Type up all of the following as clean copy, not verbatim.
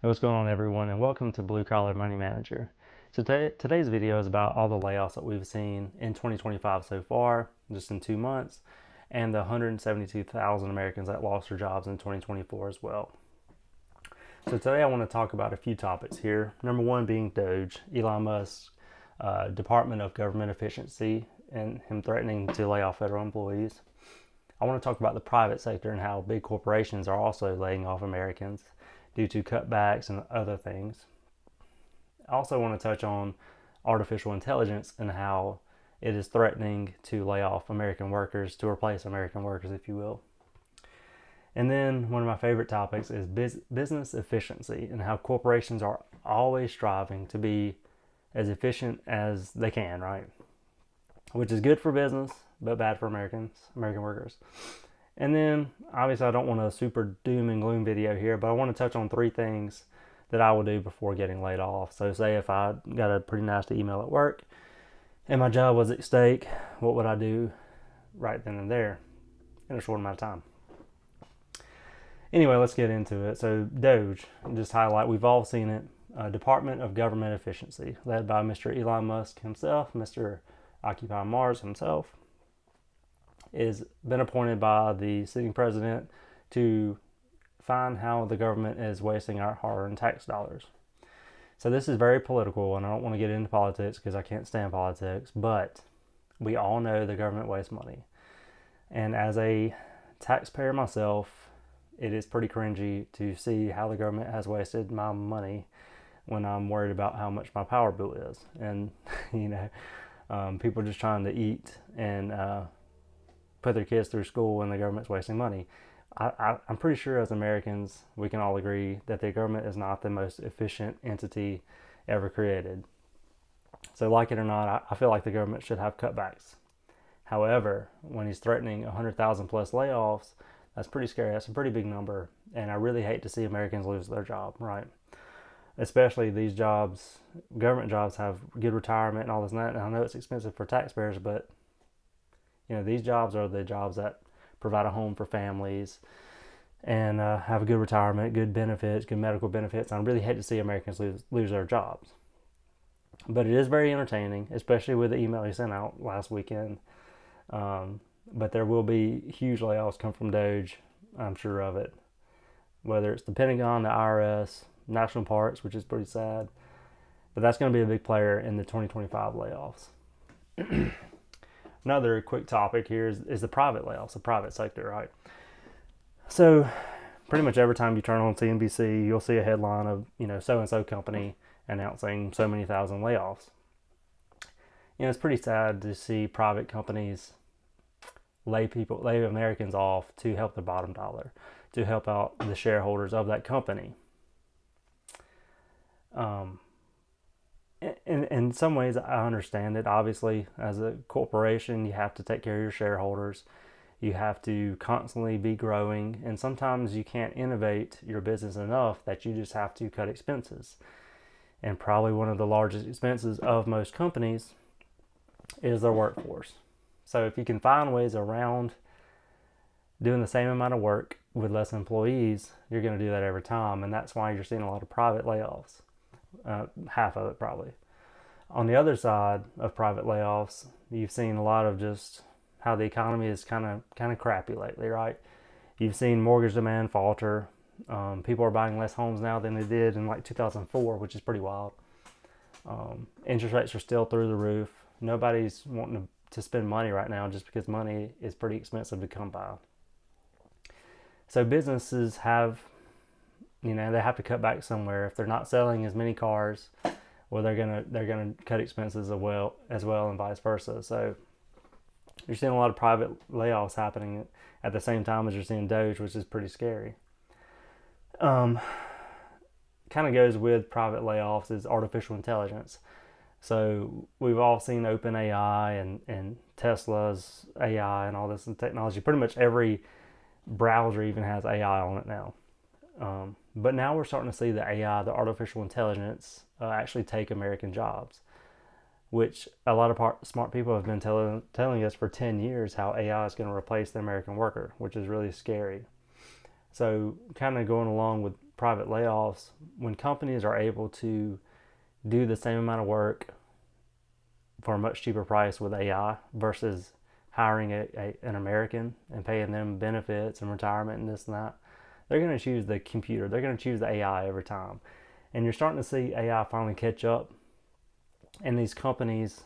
Hey, what's going on, everyone, and welcome to Blue Collar Money Manager. So today's video is about all the layoffs that we've seen in 2025 so far, just in 2 months, and the 172,000 Americans that lost their jobs in 2024 as well. So today I want to talk about a few topics here. Number one being Doge, Elon Musk's Department of Government Efficiency, and him threatening to lay off federal employees. I want to talk about the private sector and how big corporations are also laying off Americans due to cutbacks and other things. I also want to touch on artificial intelligence and how it is threatening to lay off American workers, to replace American workers, if you will. And then one of my favorite topics is business efficiency and how corporations are always striving to be as efficient as they can, right? Which is good for business, but bad for American workers. And then, obviously, I don't want a super doom and gloom video here, but I want to touch on 3 things that I will do before getting laid off. So say if I got a pretty nasty email at work and my job was at stake, what would I do right then and there in a short amount of time? Anyway, let's get into it. So Doge, just highlight, we've all seen it, Department of Government Efficiency, led by Mr. Elon Musk himself, Mr. Occupy Mars himself, is been appointed by the sitting president to find how the government is wasting our hard-earned tax dollars. So this is very political, and I don't want to get into politics because I can't stand politics, but we all know the government wastes money. And as a taxpayer myself, it is pretty cringy to see how the government has wasted my money when I'm worried about how much my power bill is. And, people just trying to eat and put their kids through school and the government's wasting money. I'm pretty sure as Americans, we can all agree that the government is not the most efficient entity ever created. So like it or not, I feel like the government should have cutbacks. However, when he's threatening 100,000 plus layoffs, that's pretty scary. That's a pretty big number. And I really hate to see Americans lose their job, right? Especially these jobs, government jobs have good retirement and all this and that. And I know it's expensive for taxpayers, but these jobs are the jobs that provide a home for families and have a good retirement, good benefits, good medical benefits. And I really hate to see Americans lose their jobs. But it is very entertaining, especially with the email he sent out last weekend. But there will be huge layoffs come from Doge, I'm sure of it. Whether it's the Pentagon, the IRS, National Parks, which is pretty sad. But that's going to be a big player in the 2025 layoffs. Another quick topic here is the private layoffs, the private sector, right? So pretty much every time you turn on CNBC, you'll see a headline of, so-and-so company announcing so many thousand layoffs. It's pretty sad to see private companies lay Americans off to help the bottom dollar, to help out the shareholders of that company. In some ways, I understand it. Obviously, as a corporation, you have to take care of your shareholders. You have to constantly be growing, and sometimes you can't innovate your business enough that you just have to cut expenses. And probably one of the largest expenses of most companies is their workforce. So if you can find ways around doing the same amount of work with less employees, you're going to do that every time, and that's why you're seeing a lot of private layoffs. Half of it probably. On the other side of private layoffs, you've seen a lot of just how the economy is kind of crappy lately, right? You've seen mortgage demand falter. People are buying less homes now than they did in like 2004, which is pretty wild. Interest rates are still through the roof. Nobody's wanting to spend money right now just because money is pretty expensive to come by. So businesses have they have to cut back somewhere. If they're not selling as many cars, well, they're gonna cut expenses as well, and vice versa. So you're seeing a lot of private layoffs happening at the same time as you're seeing Doge, which is pretty scary. Kind of goes with private layoffs is artificial intelligence. So we've all seen OpenAI and Tesla's AI and all this technology. Pretty much every browser even has AI on it now. But now we're starting to see the AI, the artificial intelligence, actually take American jobs, which a lot of smart people have been telling us for 10 years how AI is going to replace the American worker, which is really scary. So kind of going along with private layoffs, when companies are able to do the same amount of work for a much cheaper price with AI versus hiring an American and paying them benefits and retirement and this and that, they're going to choose the computer. They're going to choose the AI every time. And you're starting to see AI finally catch up, and these companies,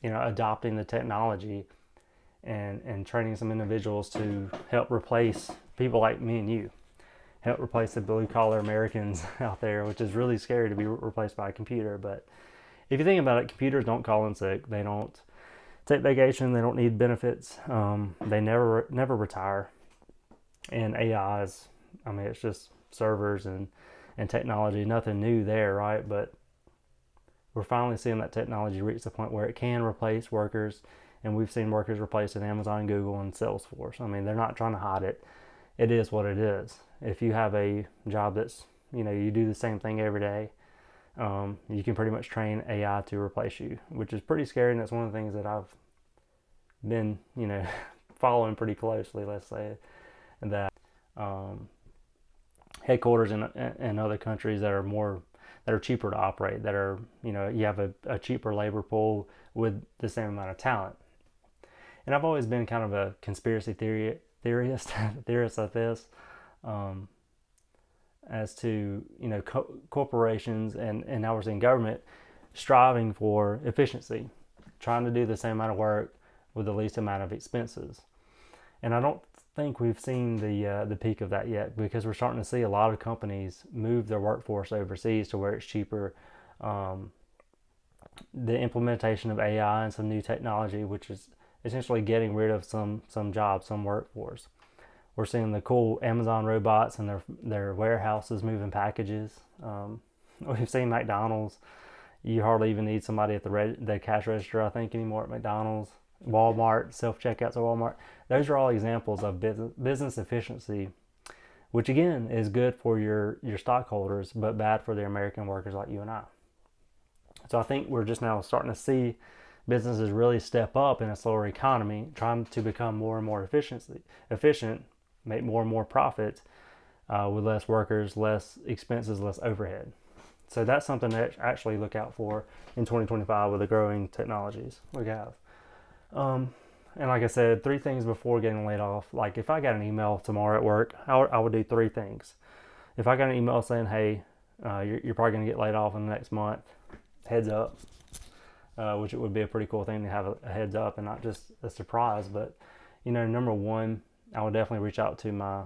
adopting the technology and training some individuals to help replace people like me and you, help replace the blue collar Americans out there, which is really scary to be replaced by a computer. But if you think about it, computers don't call in sick. They don't take vacation. They don't need benefits. They never retire. And AI is, it's just servers and technology, nothing new there, right? But we're finally seeing that technology reach the point where it can replace workers, and we've seen workers replaced in Amazon, Google, and Salesforce. They're not trying to hide it. It is what it is. If you have a job that's, you do the same thing every day, you can pretty much train AI to replace you, which is pretty scary, and that's one of the things that I've been, following pretty closely, let's say, that headquarters in other countries that are cheaper to operate, that are, you have a cheaper labor pool with the same amount of talent. And I've always been kind of a conspiracy theorist of this, as to, corporations and now we're seeing government striving for efficiency, trying to do the same amount of work with the least amount of expenses. And I don't think we've seen the peak of that yet, because we're starting to see a lot of companies move their workforce overseas to where it's cheaper. The implementation of AI and some new technology, which is essentially getting rid of some jobs, some workforce. We're seeing the cool Amazon robots and their warehouses moving packages. We've seen McDonald's. You hardly even need somebody at the cash register, I think, anymore at McDonald's. Walmart, self-checkouts at Walmart. Those are all examples of business efficiency, which again is good for your stockholders, but bad for the American workers like you and I. So I think we're just now starting to see businesses really step up in a slower economy, trying to become more and more efficient, make more and more profit with less workers, less expenses, less overhead. So that's something to actually look out for in 2025 with the growing technologies we have. And like I said, 3 things before getting laid off. Like if I got an email tomorrow at work, I would do 3 things. If I got an email saying, hey, you're probably going to get laid off in the next month, heads up, which it would be a pretty cool thing to have a heads up and not just a surprise. But, number one, I would definitely reach out to my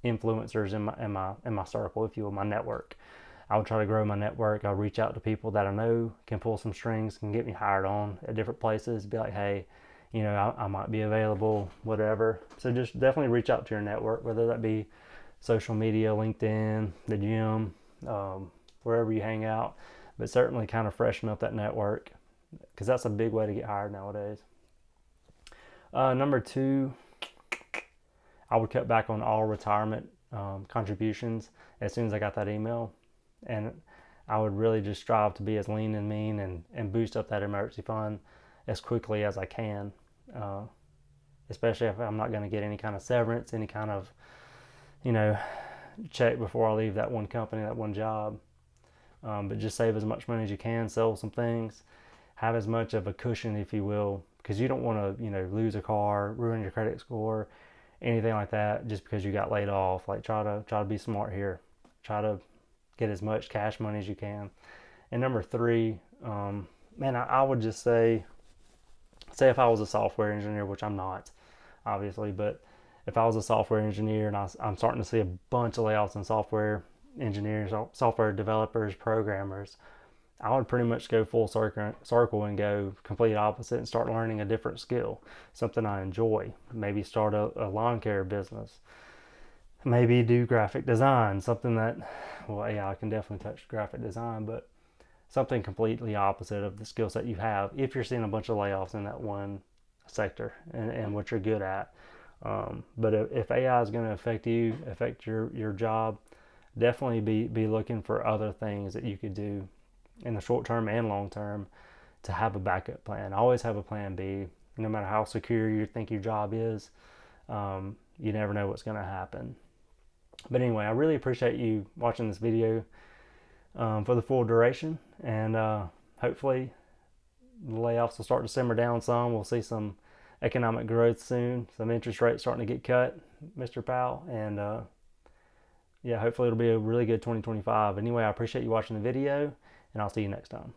influencers in my circle, if you will, my network. I would try to grow my network. I'll reach out to people that I know can pull some strings, can get me hired on at different places. Be like, hey, I might be available, whatever. So just definitely reach out to your network, whether that be social media, LinkedIn, the gym, wherever you hang out. But certainly kind of freshen up that network, because that's a big way to get hired nowadays. Number 2, I would cut back on all retirement contributions as soon as I got that email. And I would really just strive to be as lean and mean and boost up that emergency fund as quickly as I can, especially if I'm not going to get any kind of severance, any kind of, check before I leave that one company, that one job. But just save as much money as you can, sell some things, have as much of a cushion, if you will, because you don't want to, lose a car, ruin your credit score, anything like that, just because you got laid off. Like try to be smart here. Try to get as much cash money as you can. And number 3, I would just say if I was a software engineer, which I'm not, obviously, but if I was a software engineer and I'm starting to see a bunch of layoffs in software engineers, software developers, programmers, I would pretty much go full circle and go complete opposite and start learning a different skill, something I enjoy. Maybe start a lawn care business. Maybe do graphic design, something that, I can definitely touch graphic design, but something completely opposite of the skill set you have if you're seeing a bunch of layoffs in that one sector and what you're good at. But if AI is going to affect your job, definitely be looking for other things that you could do in the short term and long term to have a backup plan. Always have a plan B. No matter how secure you think your job is, you never know what's going to happen. But anyway, I really appreciate you watching this video for the full duration, and hopefully the layoffs will start to simmer down some. We'll see some economic growth soon, some interest rates starting to get cut, Mr. Powell, and yeah, hopefully it'll be a really good 2025. Anyway, I appreciate you watching the video, and I'll see you next time.